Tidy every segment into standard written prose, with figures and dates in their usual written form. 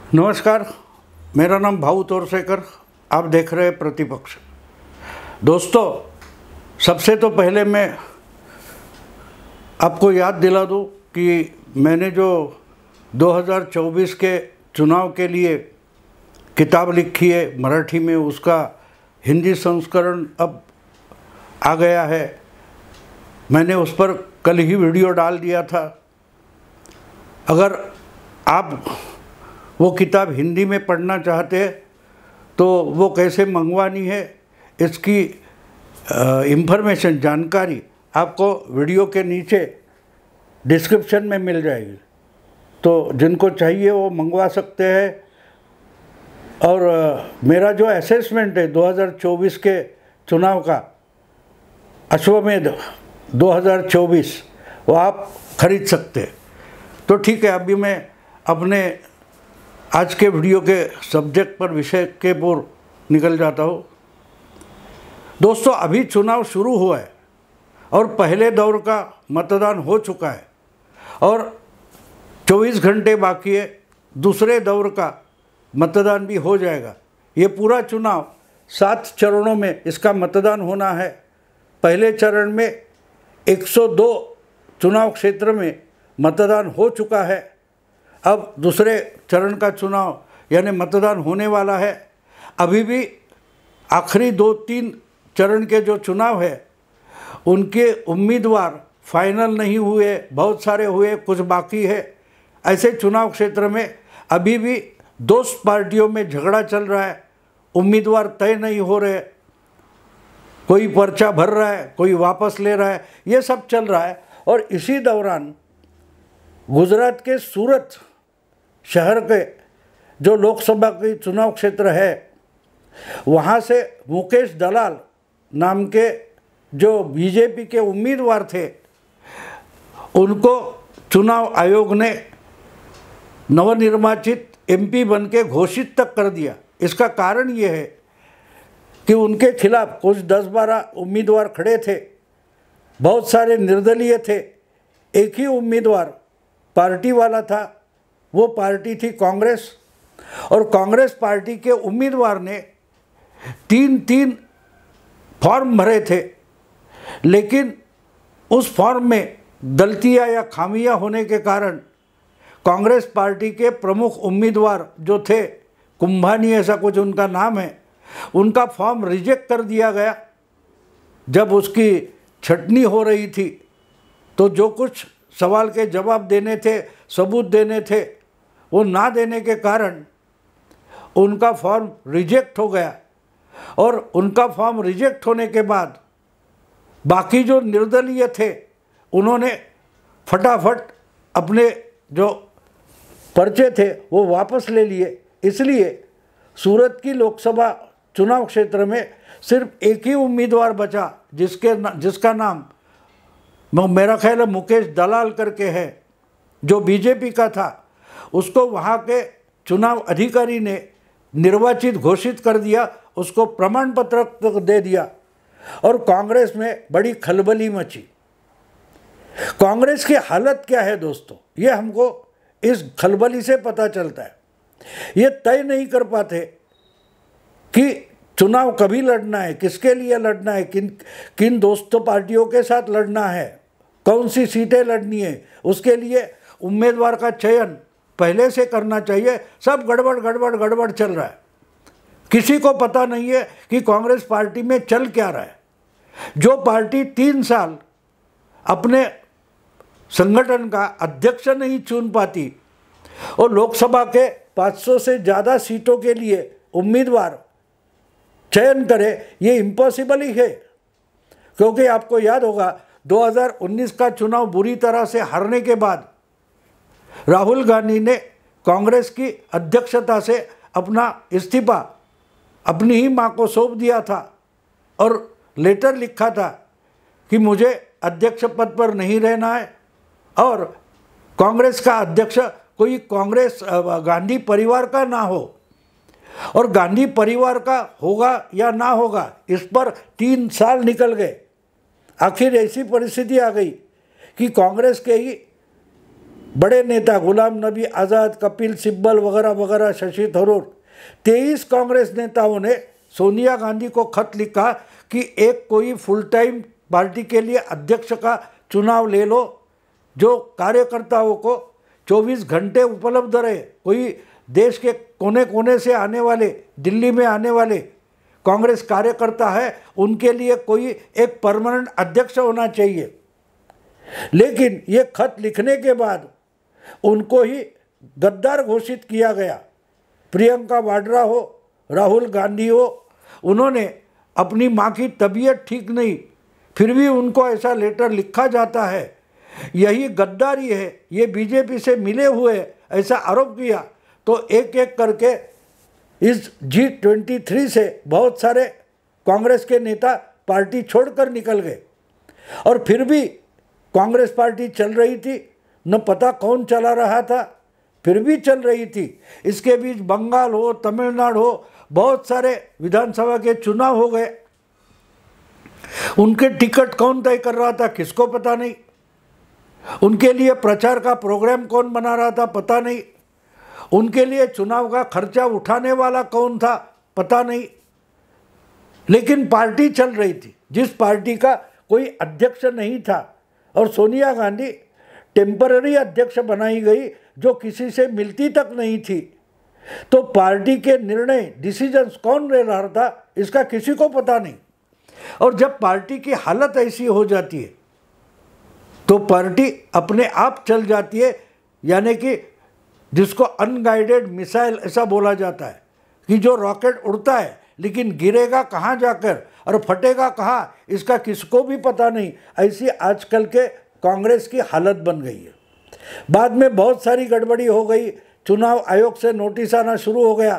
नमस्कार, मेरा नाम भाऊ तोरसेकर। आप देख रहे हैं प्रतिपक्ष। दोस्तों, सबसे तो पहले मैं आपको याद दिला दूं कि मैंने जो 2024 के चुनाव के लिए किताब लिखी है मराठी में, उसका हिंदी संस्करण अब आ गया है। मैंने उस पर कल ही वीडियो डाल दिया था। अगर आप वो किताब हिंदी में पढ़ना चाहते हैं तो वो कैसे मंगवानी है, इसकी इंफॉर्मेशन, जानकारी आपको वीडियो के नीचे डिस्क्रिप्शन में मिल जाएगी। तो जिनको चाहिए वो मंगवा सकते हैं। और मेरा जो असेसमेंट है 2024 के चुनाव का, अश्वमेध 2024, वो आप खरीद सकते हैं। तो ठीक है, अभी मैं अपने आज के वीडियो के सब्जेक्ट पर, विषय के पूर्व निकल जाता हूँ। दोस्तों, अभी चुनाव शुरू हुआ है और पहले दौर का मतदान हो चुका है और 24 घंटे बाकी है, दूसरे दौर का मतदान भी हो जाएगा। ये पूरा चुनाव 7 चरणों में इसका मतदान होना है। पहले चरण में 102 चुनाव क्षेत्र में मतदान हो चुका है। अब दूसरे चरण का चुनाव यानी मतदान होने वाला है। अभी भी आखिरी 2-3 चरण के जो चुनाव है उनके उम्मीदवार फाइनल नहीं हुए, बहुत सारे हुए, कुछ बाकी है। ऐसे चुनाव क्षेत्र में अभी भी दोस्त पार्टियों में झगड़ा चल रहा है, उम्मीदवार तय नहीं हो रहे, कोई पर्चा भर रहा है, कोई वापस ले रहा है, ये सब चल रहा है। और इसी दौरान गुजरात के सूरत शहर के जो लोकसभा की चुनाव क्षेत्र है, वहाँ से मुकेश दलाल नाम के जो बीजेपी के उम्मीदवार थे, उनको चुनाव आयोग ने नवनिर्वाचित एमपी बन के घोषित तक कर दिया। इसका कारण ये है कि उनके खिलाफ कुछ 10-12 उम्मीदवार खड़े थे, बहुत सारे निर्दलीय थे। एक ही उम्मीदवार पार्टी वाला था, वो पार्टी थी कांग्रेस। और कांग्रेस पार्टी के उम्मीदवार ने 3-3 फॉर्म भरे थे, लेकिन उस फॉर्म में गलतियां या खामियां होने के कारण कांग्रेस पार्टी के प्रमुख उम्मीदवार जो थे, कुंभानी ऐसा कुछ उनका नाम है, उनका फॉर्म रिजेक्ट कर दिया गया। जब उसकी छटनी हो रही थी तो जो कुछ सवाल के जवाब देने थे, सबूत देने थे, वो ना देने के कारण उनका फॉर्म रिजेक्ट हो गया। और उनका फॉर्म रिजेक्ट होने के बाद बाकी जो निर्दलीय थे उन्होंने फटाफट अपने जो पर्चे थे वो वापस ले लिए। इसलिए सूरत की लोकसभा चुनाव क्षेत्र में सिर्फ एक ही उम्मीदवार बचा, जिसका नाम मेरा ख्याल है मुकेश दलाल करके है, जो बीजेपी का था। उसको वहाँ के चुनाव अधिकारी ने निर्वाचित घोषित कर दिया, उसको प्रमाण पत्र तक दे दिया। और कांग्रेस में बड़ी खलबली मची। कांग्रेस की हालत क्या है दोस्तों, ये हमको इस खलबली से पता चलता है। ये तय नहीं कर पाते कि चुनाव कभी लड़ना है, किसके लिए लड़ना है, किन दोस्तों पार्टियों के साथ लड़ना है, कौन सी सीटें लड़नी है, उसके लिए उम्मीदवार का चयन पहले से करना चाहिए। सब गड़बड़ चल रहा है। किसी को पता नहीं है कि कांग्रेस पार्टी में चल क्या रहा है। जो पार्टी 3 साल अपने संगठन का अध्यक्ष नहीं चुन पाती और लोकसभा के 500 से ज़्यादा सीटों के लिए उम्मीदवार चयन करे, ये इम्पॉसिबल ही है। क्योंकि आपको याद होगा 2019 का चुनाव बुरी तरह से हारने के बाद राहुल गांधी ने कांग्रेस की अध्यक्षता से अपना इस्तीफा अपनी ही मां को सौंप दिया था और लेटर लिखा था कि मुझे अध्यक्ष पद पर नहीं रहना है और कांग्रेस का अध्यक्ष कोई कांग्रेस गांधी परिवार का ना हो। और गांधी परिवार का होगा या ना होगा, इस पर 3 साल निकल गए। आखिर ऐसी परिस्थिति आ गई कि कांग्रेस के ही बड़े नेता गुलाम नबी आज़ाद, कपिल सिब्बल वगैरह वगैरह, शशि थरूर, 23 कांग्रेस नेताओं ने सोनिया गांधी को खत लिखा कि एक कोई फुल टाइम पार्टी के लिए अध्यक्ष का चुनाव ले लो, जो कार्यकर्ताओं को 24 घंटे उपलब्ध रहे। कोई देश के कोने कोने से आने वाले, दिल्ली में आने वाले कांग्रेस कार्यकर्ता है, उनके लिए कोई एक परमानेंट अध्यक्ष होना चाहिए। लेकिन ये खत लिखने के बाद उनको ही गद्दार घोषित किया गया। प्रियंका वाड्रा हो, राहुल गांधी हो, उन्होंने अपनी माँ की तबीयत ठीक नहीं, फिर भी उनको ऐसा लेटर लिखा जाता है, यही गद्दारी है, ये बीजेपी से मिले हुए ऐसा आरोप किया। तो एक एक करके इस G23 से बहुत सारे कांग्रेस के नेता पार्टी छोड़कर निकल गए। और फिर भी कांग्रेस पार्टी चल रही थी, न पता कौन चला रहा था, फिर भी चल रही थी। इसके बीच बंगाल हो, तमिलनाडु हो, बहुत सारे विधानसभा के चुनाव हो गए। उनके टिकट कौन तय कर रहा था, किसको पता नहीं। उनके लिए प्रचार का प्रोग्राम कौन बना रहा था, पता नहीं। उनके लिए चुनाव का खर्चा उठाने वाला कौन था, पता नहीं। लेकिन पार्टी चल रही थी, जिस पार्टी का कोई अध्यक्ष नहीं था, और सोनिया गांधी टेम्पररी अध्यक्ष बनाई गई, जो किसी से मिलती तक नहीं थी। तो पार्टी के निर्णय, डिसीजंस कौन ले रहा था, इसका किसी को पता नहीं। और जब पार्टी की हालत ऐसी हो जाती है तो पार्टी अपने आप चल जाती है, यानी कि जिसको अनगाइडेड मिसाइल ऐसा बोला जाता है, कि जो रॉकेट उड़ता है लेकिन गिरेगा कहाँ जाकर और फटेगा कहाँ, इसका किसको भी पता नहीं। ऐसी आजकल के कांग्रेस की हालत बन गई है। बाद में बहुत सारी गड़बड़ी हो गई, चुनाव आयोग से नोटिस आना शुरू हो गया,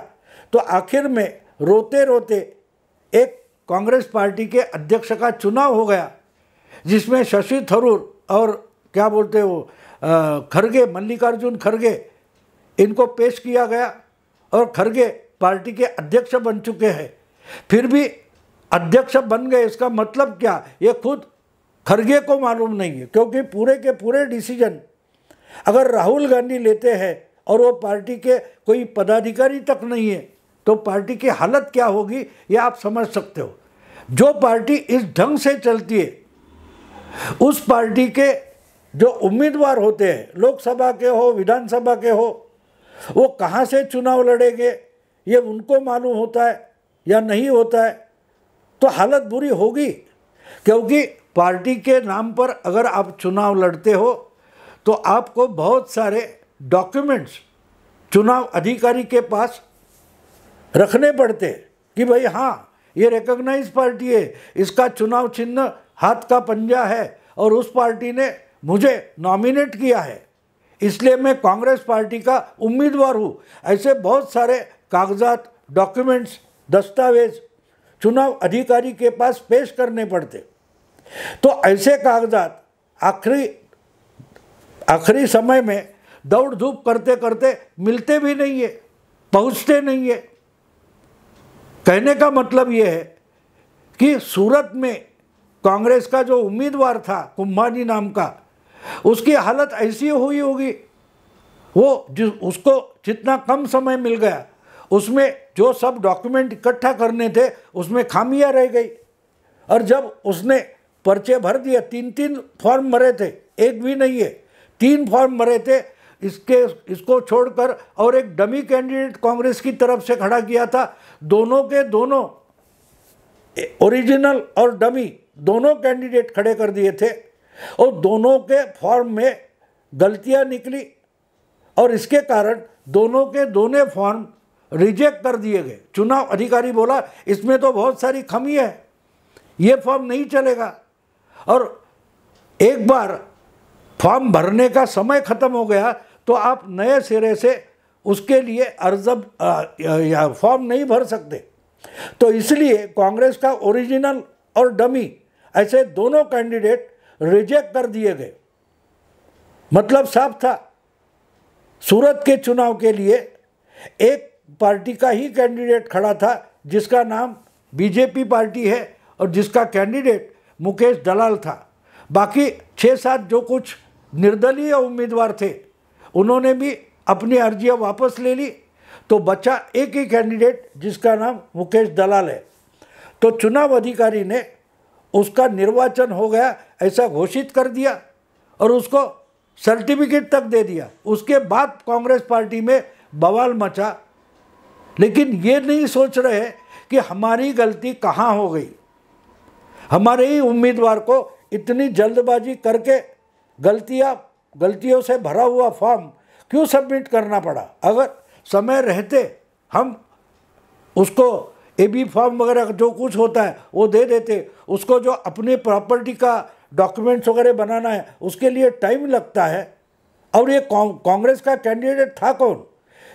तो आखिर में रोते रोते एक कांग्रेस पार्टी के अध्यक्ष का चुनाव हो गया, जिसमें शशि थरूर और क्या बोलते हो खरगे, मल्लिकार्जुन खरगे, इनको पेश किया गया और खरगे पार्टी के अध्यक्ष बन चुके हैं। फिर भी अध्यक्ष बन गए, इसका मतलब क्या, ये खुद खरगे को मालूम नहीं है, क्योंकि पूरे के पूरे डिसीजन अगर राहुल गांधी लेते हैं और वो पार्टी के कोई पदाधिकारी तक नहीं है, तो पार्टी की हालत क्या होगी, ये आप समझ सकते हो। जो पार्टी इस ढंग से चलती है, उस पार्टी के जो उम्मीदवार होते हैं, लोकसभा के हो, विधानसभा के हो, वो कहाँ से चुनाव लड़ेंगे, ये उनको मालूम होता है या नहीं होता है। तो हालत बुरी होगी, क्योंकि पार्टी के नाम पर अगर आप चुनाव लड़ते हो तो आपको बहुत सारे डॉक्यूमेंट्स चुनाव अधिकारी के पास रखने पड़ते कि भाई हाँ, ये रिकॉग्नाइज पार्टी है, इसका चुनाव चिन्ह हाथ का पंजा है और उस पार्टी ने मुझे नॉमिनेट किया है, इसलिए मैं कांग्रेस पार्टी का उम्मीदवार हूँ। ऐसे बहुत सारे कागजात, डॉक्यूमेंट्स, दस्तावेज चुनाव अधिकारी के पास पेश करने पड़ते। तो ऐसे कागजात आखिरी समय में दौड़ धूप करते करते मिलते भी नहीं है, पहुँचते नहीं है। कहने का मतलब ये है कि सूरत में कांग्रेस का जो उम्मीदवार था कुंभानी नाम का, उसकी हालत ऐसी हुई होगी, उसको जितना कम समय मिल गया, उसमें जो सब डॉक्यूमेंट इकट्ठा करने थे उसमें खामियां रह गई। और जब उसने पर्चे भर दिए, 3 फॉर्म भरे थे, एक भी नहीं है, 3 फॉर्म भरे थे, इसको छोड़कर और एक डमी कैंडिडेट कांग्रेस की तरफ से खड़ा किया था। दोनों के दोनों, ओरिजिनल और डमी दोनों कैंडिडेट खड़े कर दिए थे, और दोनों के फॉर्म में गलतियां निकली, और इसके कारण दोनों के दोनों फॉर्म रिजेक्ट कर दिए गए। चुनाव अधिकारी बोला इसमें तो बहुत सारी खामी है, ये फॉर्म नहीं चलेगा। और एक बार फॉर्म भरने का समय ख़त्म हो गया तो आप नए सिरे से उसके लिए या फॉर्म नहीं भर सकते। तो इसलिए कांग्रेस का ओरिजिनल और डमी ऐसे दोनों कैंडिडेट रिजेक्ट कर दिए गए। मतलब साफ था, सूरत के चुनाव के लिए एक पार्टी का ही कैंडिडेट खड़ा था, जिसका नाम बीजेपी पार्टी है और जिसका कैंडिडेट मुकेश दलाल था। बाकी 6-7 जो कुछ निर्दलीय उम्मीदवार थे, उन्होंने भी अपनी अर्जियां वापस ले ली, तो बचा एक ही कैंडिडेट जिसका नाम मुकेश दलाल है। तो चुनाव अधिकारी ने उसका निर्वाचन हो गया ऐसा घोषित कर दिया और उसको सर्टिफिकेट तक दे दिया। उसके बाद कांग्रेस पार्टी में बवाल मचा, लेकिन ये नहीं सोच रहे कि हमारी गलती कहाँ हो गई, हमारे ही उम्मीदवार को इतनी जल्दबाजी करके गलतियों से भरा हुआ फॉर्म क्यों सबमिट करना पड़ा। अगर समय रहते हम उसको एबी फॉर्म वगैरह जो कुछ होता है वो दे देते, उसको जो अपनी प्रॉपर्टी का डॉक्यूमेंट्स वगैरह बनाना है उसके लिए टाइम लगता है। और ये कांग्रेस का कैंडिडेट था कौन,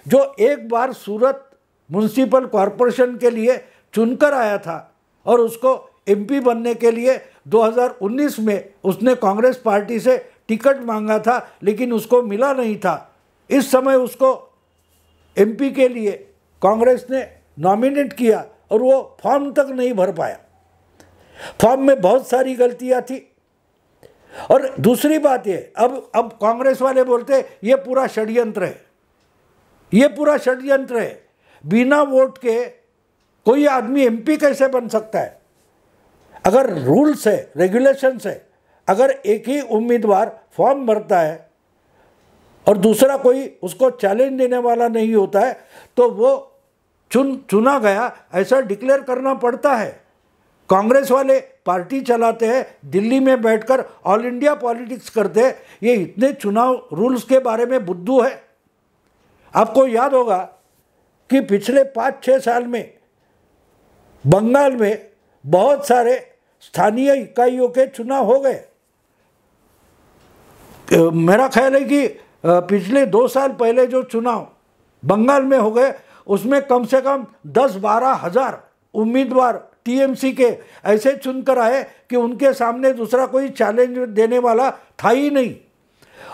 जो एक बार सूरत म्युनिसिपल कॉरपोरेशन के लिए चुनकर आया था और उसको एमपी बनने के लिए 2019 में उसने कांग्रेस पार्टी से टिकट मांगा था, लेकिन उसको मिला नहीं था। इस समय उसको एमपी के लिए कांग्रेस ने नॉमिनेट किया और वो फॉर्म तक नहीं भर पाया। फॉर्म में बहुत सारी गलतियां थी। और दूसरी बात ये, अब कांग्रेस वाले बोलते ये पूरा षड्यंत्र है, ये पूरा षड्यंत्र है, बिना वोट के कोई आदमी एमपी कैसे बन सकता है। अगर रूल्स है, रेगुलेशंस है, अगर एक ही उम्मीदवार फॉर्म भरता है और दूसरा कोई उसको चैलेंज देने वाला नहीं होता है तो वो चुना गया ऐसा डिक्लेयर करना पड़ता है। कांग्रेस वाले पार्टी चलाते हैं, दिल्ली में बैठकर ऑल इंडिया पॉलिटिक्स करते हैं, ये इतने चुनाव रूल्स के बारे में बुद्धू है। आपको याद होगा कि पिछले 5-6 साल में बंगाल में बहुत सारे स्थानीय इकाइयों के चुनाव हो गए। मेरा ख्याल है कि पिछले 2 साल पहले जो चुनाव बंगाल में हो गए उसमें कम से कम 10-12 हज़ार उम्मीदवार टीएमसी के ऐसे चुनकर आए कि उनके सामने दूसरा कोई चैलेंज देने वाला था ही नहीं,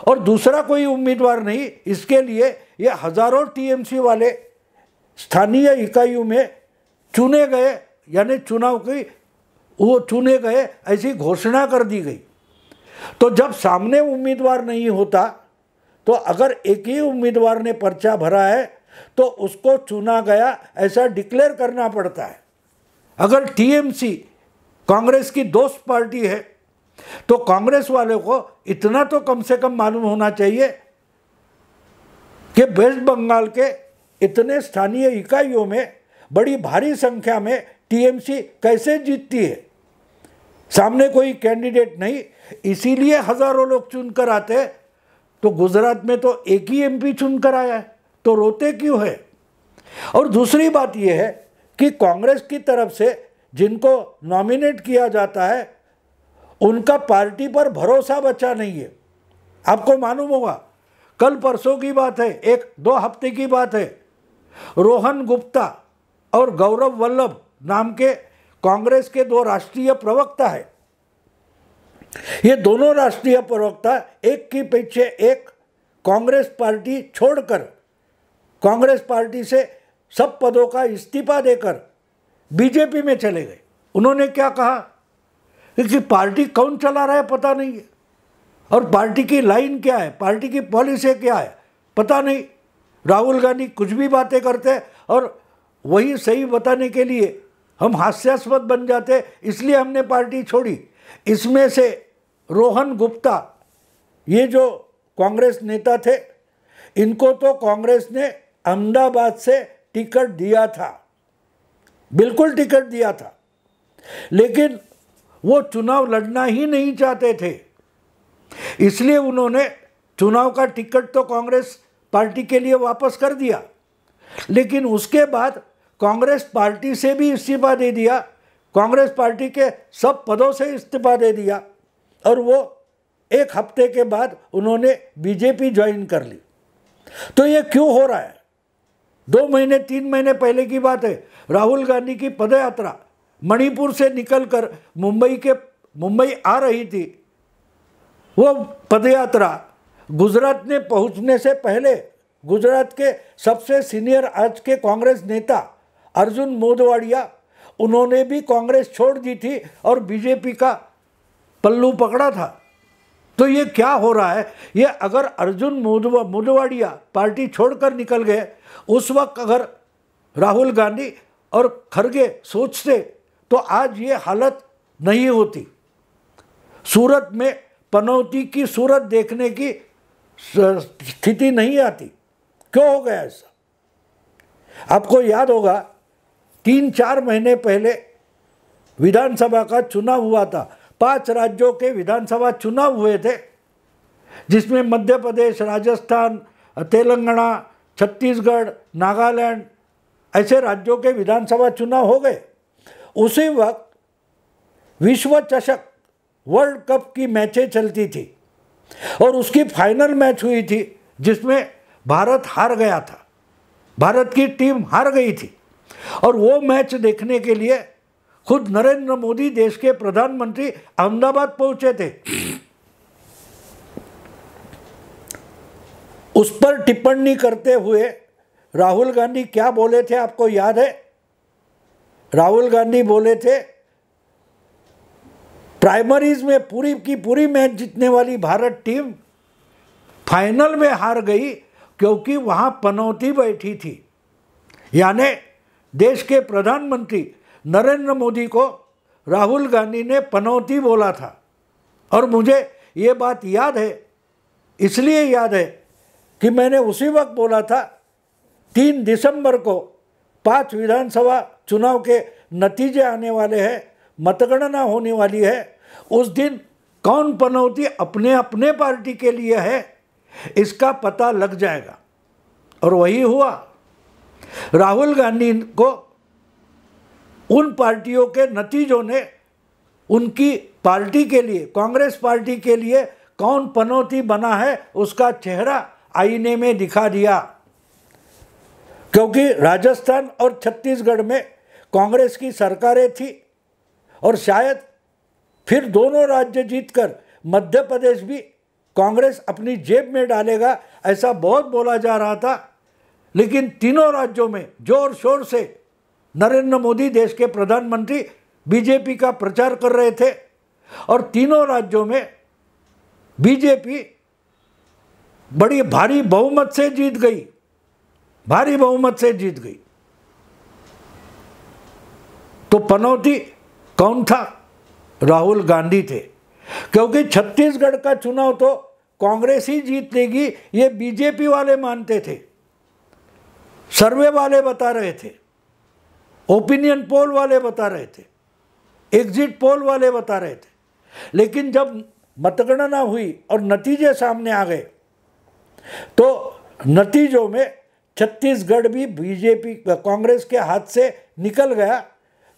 और दूसरा कोई उम्मीदवार नहीं। इसके लिए ये हज़ारों टीएमसी वाले स्थानीय इकाइयों में चुने गए, यानी चुनाव की वो चुने गए ऐसी घोषणा कर दी गई। तो जब सामने उम्मीदवार नहीं होता तो अगर एक ही उम्मीदवार ने पर्चा भरा है तो उसको चुना गया ऐसा डिक्लेयर करना पड़ता है। अगर टीएमसी कांग्रेस की दोस्त पार्टी है तो कांग्रेस वालों को इतना तो कम से कम मालूम होना चाहिए कि वेस्ट बंगाल के इतने स्थानीय इकाइयों में बड़ी भारी संख्या में टीएमसी कैसे जीतती है। सामने कोई कैंडिडेट नहीं, इसीलिए हजारों लोग चुनकर आते हैं। तो गुजरात में तो एक ही एमपी चुनकर आया है, तो रोते क्यों है। और दूसरी बात यह है कि कांग्रेस की तरफ से जिनको नॉमिनेट किया जाता है उनका पार्टी पर भरोसा बचा नहीं है। आपको मालूम होगा, कल परसों की बात है, 1-2 हफ्ते की बात है, रोहन गुप्ता और गौरव वल्लभ नाम के कांग्रेस के 2 राष्ट्रीय प्रवक्ता है। ये दोनों राष्ट्रीय प्रवक्ता एक के पीछे एक कांग्रेस पार्टी छोड़कर कांग्रेस पार्टी से सब पदों का इस्तीफा देकर बीजेपी में चले गए। उन्होंने क्या कहा कि पार्टी कौन चला रहा है पता नहीं है, और पार्टी की लाइन क्या है, पार्टी की पॉलिसी क्या है पता नहीं। राहुल गांधी कुछ भी बातें करते हैं और वही सही बताने के लिए हम हास्यास्पद बन जाते, इसलिए हमने पार्टी छोड़ी। इसमें से रोहन गुप्ता, ये जो कांग्रेस नेता थे, इनको तो कांग्रेस ने अहमदाबाद से टिकट दिया था, बिल्कुल टिकट दिया था, लेकिन वो चुनाव लड़ना ही नहीं चाहते थे। इसलिए उन्होंने चुनाव का टिकट तो कांग्रेस पार्टी के लिए वापस कर दिया, लेकिन उसके बाद कांग्रेस पार्टी से भी इस्तीफा दे दिया, कांग्रेस पार्टी के सब पदों से इस्तीफा दे दिया, और वो 1 हफ्ते के बाद उन्होंने बीजेपी ज्वाइन कर ली। तो ये क्यों हो रहा है? 2 महीने 3 महीने पहले की बात है, राहुल गांधी की पदयात्रा मणिपुर से निकलकर मुंबई आ रही थी। वो पदयात्रा गुजरात में पहुंचने से पहले गुजरात के सबसे सीनियर आज के कांग्रेस नेता अर्जुन मोदवाड़िया, उन्होंने भी कांग्रेस छोड़ दी थी और बीजेपी का पल्लू पकड़ा था। तो ये क्या हो रहा है, ये अगर अर्जुन मोढवाडिया पार्टी छोड़कर निकल गए, उस वक्त अगर राहुल गांधी और खड़गे सोचते तो आज ये हालत नहीं होती। सूरत में पनौती की सूरत देखने की स्थिति नहीं आती। क्यों हो गया ऐसा? आपको याद होगा 3-4 महीने पहले विधानसभा का चुनाव हुआ था। 5 राज्यों के विधानसभा चुनाव हुए थे, जिसमें मध्य प्रदेश, राजस्थान, तेलंगाना, छत्तीसगढ़, नागालैंड ऐसे राज्यों के विधानसभा चुनाव हो गए। उसी वक्त विश्व चषक वर्ल्ड कप की मैचें चलती थी और उसकी फाइनल मैच हुई थी, जिसमें भारत हार गया था। भारत की टीम हार गई थी और वो मैच देखने के लिए खुद नरेंद्र मोदी, देश के प्रधानमंत्री, अहमदाबाद पहुंचे थे। उस पर टिप्पणी करते हुए राहुल गांधी क्या बोले थे, आपको याद है? राहुल गांधी बोले थे, प्राइमरीज में पूरी की पूरी मैच जीतने वाली भारत टीम फाइनल में हार गई क्योंकि वहां पनौती बैठी थी। यानी देश के प्रधानमंत्री नरेंद्र मोदी को राहुल गांधी ने पनौती बोला था। और मुझे ये बात याद है, इसलिए याद है कि मैंने उसी वक्त बोला था 3 दिसंबर को 5 विधानसभा चुनाव के नतीजे आने वाले हैं, मतगणना होने वाली है। उस दिन कौन पनौती अपने अपने पार्टी के लिए है, इसका पता लग जाएगा। और वही हुआ। राहुल गांधी को उन पार्टियों के नतीजों ने उनकी पार्टी के लिए, कांग्रेस पार्टी के लिए कौन पनौती बना है, उसका चेहरा आईने में दिखा दिया। क्योंकि राजस्थान और छत्तीसगढ़ में कांग्रेस की सरकारें थी और शायद फिर दोनों राज्य जीतकर मध्य प्रदेश भी कांग्रेस अपनी जेब में डालेगा, ऐसा बहुत बोला जा रहा था। लेकिन तीनों राज्यों में जोर शोर से नरेंद्र मोदी, देश के प्रधानमंत्री, बीजेपी का प्रचार कर रहे थे और तीनों राज्यों में बीजेपी बड़ी भारी बहुमत से जीत गई, भारी बहुमत से जीत गई। तो पनौती कौन था? राहुल गांधी थे। क्योंकि छत्तीसगढ़ का चुनाव तो कांग्रेस ही जीत लेगी, ये बीजेपी वाले मानते थे, सर्वे वाले बता रहे थे, ओपिनियन पोल वाले बता रहे थे, एग्जिट पोल वाले बता रहे थे। लेकिन जब मतगणना हुई और नतीजे सामने आ गए तो नतीजों में छत्तीसगढ़ भी बीजेपी, कांग्रेस के हाथ से निकल गया,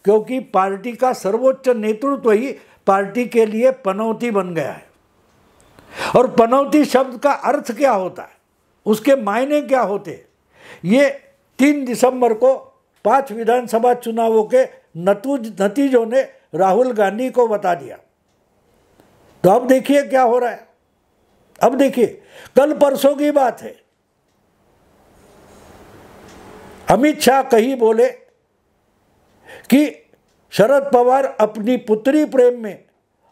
क्योंकि पार्टी का सर्वोच्च नेतृत्व ही पार्टी के लिए पनौती बन गया है। और पनौती शब्द का अर्थ क्या होता है, उसके मायने क्या होते हैं, ये 3 दिसंबर को 5 विधानसभा चुनावों के नतीजों ने राहुल गांधी को बता दिया। तो अब देखिए क्या हो रहा है। अब देखिए, कल परसों की बात है, अमित शाह कहीं बोले कि शरद पवार अपनी पुत्री प्रेम में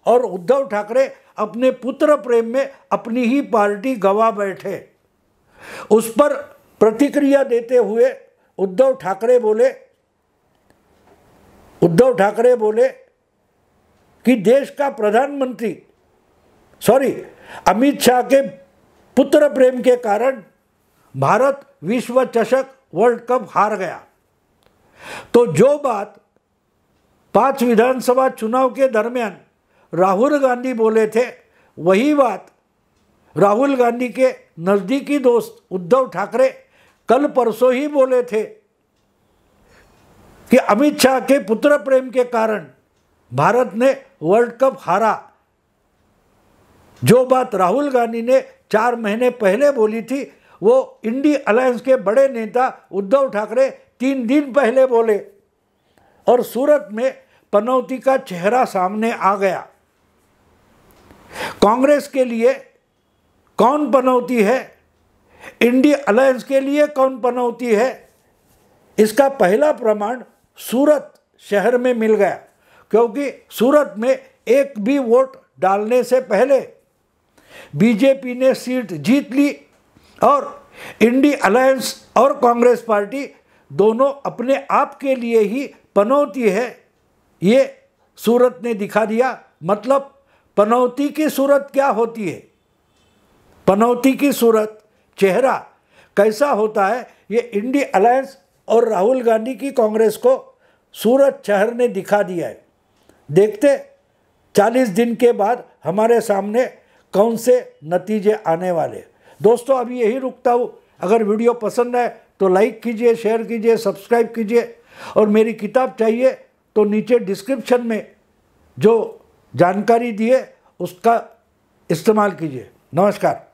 और उद्धव ठाकरे अपने पुत्र प्रेम में अपनी ही पार्टी गंवा बैठे। उस पर प्रतिक्रिया देते हुए उद्धव ठाकरे बोले कि देश का प्रधानमंत्री, अमित शाह के पुत्र प्रेम के कारण भारत विश्व चषक वर्ल्ड कप हार गया। तो जो बात 5 विधानसभा चुनाव के दरमियान राहुल गांधी बोले थे, वही बात राहुल गांधी के नज़दीकी दोस्त उद्धव ठाकरे कल परसों ही बोले थे कि अमित शाह के पुत्र प्रेम के कारण भारत ने वर्ल्ड कप हारा। जो बात राहुल गांधी ने 4 महीने पहले बोली थी, वो इंडी अलायंस के बड़े नेता उद्धव ठाकरे 3 दिन पहले बोले और सूरत में पनौती का चेहरा सामने आ गया। कांग्रेस के लिए कौन पनौती है, इंडी अलायंस के लिए कौन पनौती है, इसका पहला प्रमाण सूरत शहर में मिल गया। क्योंकि सूरत में एक भी वोट डालने से पहले बीजेपी ने सीट जीत ली और इंडी अलायंस और कांग्रेस पार्टी दोनों अपने आप के लिए ही पनौती है, ये सूरत ने दिखा दिया। मतलब पनौती की सूरत क्या होती है, पनौती की सूरत, चेहरा कैसा होता है, ये इंडी अलायंस और राहुल गांधी की कांग्रेस को सूरत शहर ने दिखा दिया है। देखते 40 दिन के बाद हमारे सामने कौन से नतीजे आने वाले। दोस्तों अभी यही रुकता हूँ। अगर वीडियो पसंद आए तो लाइक कीजिए, शेयर कीजिए, सब्सक्राइब कीजिए और मेरी किताब चाहिए तो नीचे डिस्क्रिप्शन में जो जानकारी दी है उसका इस्तेमाल कीजिए। नमस्कार।